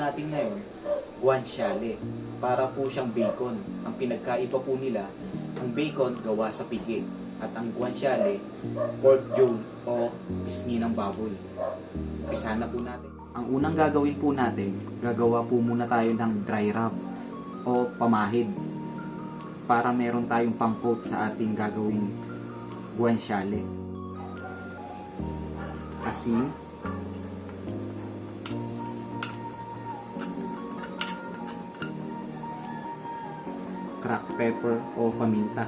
natin ngayon, guanciale. Para po siyang bacon. Ang pinagkaiba po nila, ang bacon gawa sa pigi at ang guanciale, pork jowl o pisngi ng baboy. Umpisa na po natin. Ang unang gagawin po natin, gagawa po muna tayo ng dry rub o pamahid para meron tayong pang-coat sa ating gagawing guanciale. Asin, cracked pepper o paminta,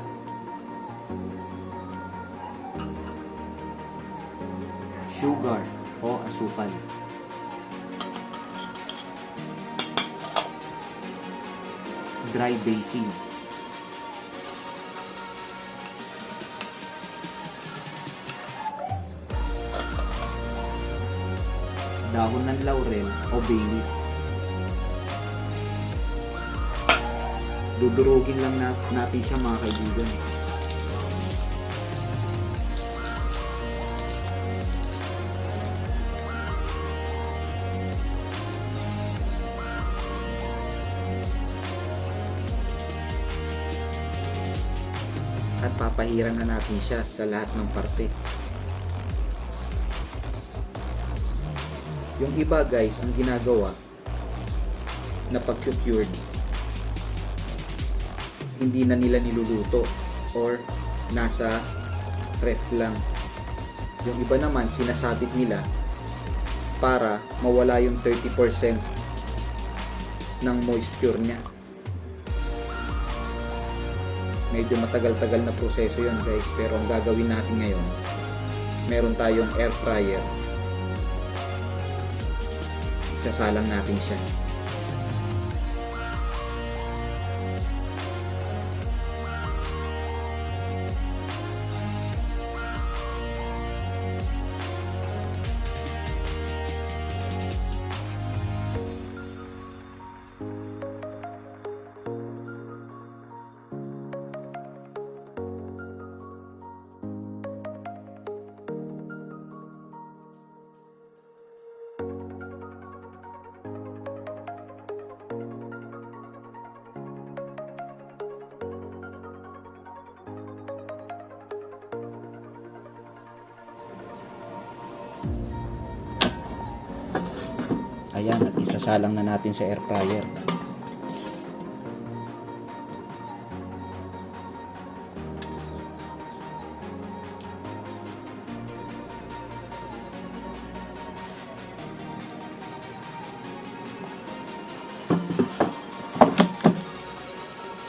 sugar o asukal, dry basil, dahon ng laurel o bay leaf. Dudurugin lang natin siya mga kaibigan. At papahiran na natin siya sa lahat ng parte. Yung iba guys, ang ginagawa na pag-cured, hindi na nila niluluto or nasa ref lang. Yung iba naman, sinasabit nila para mawala yung 30% ng moisture niya. Medyo matagal-tagal na proseso yun guys, pero ang gagawin natin ngayon, meron tayong air fryer. Sasalang natin siya. Ayan, at isasalang na natin sa air fryer.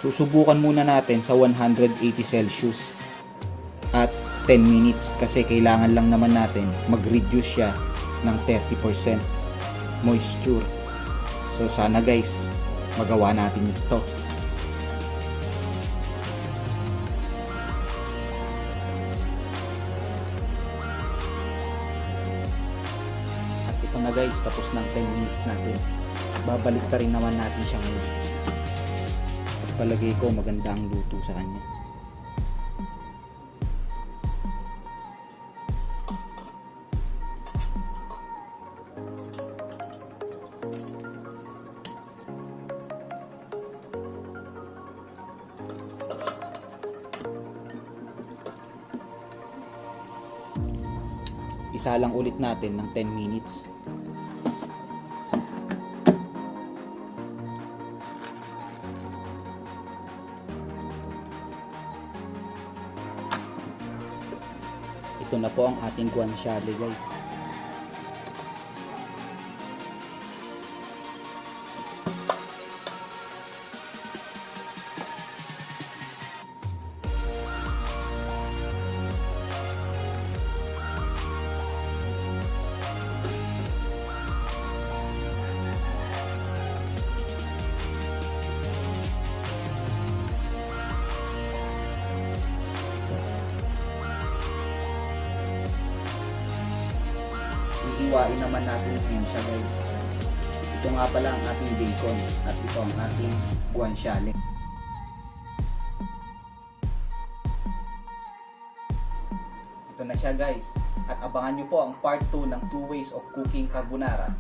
Susubukan muna natin sa 180 Celsius at 10 minutes kasi kailangan lang naman natin mag-reduce siya ng 30% moisture. So sana guys, magawa natin ito. At ito na guys, tapos ng 10 minutes natin. Babalik pa rin naman natin siya ngayon. At palagay ko maganda ang luto sa kanya. Isa lang ulit natin ng 10 minutes. Ito na po ang ating guanciale guys. Iiwain naman natin ngayon siya guys. Ito nga pala ang ating bacon at ito ang ating guanciale. Ito na siya guys. At abangan nyo po ang part 2 ng 2 Ways of Cooking Carbonara.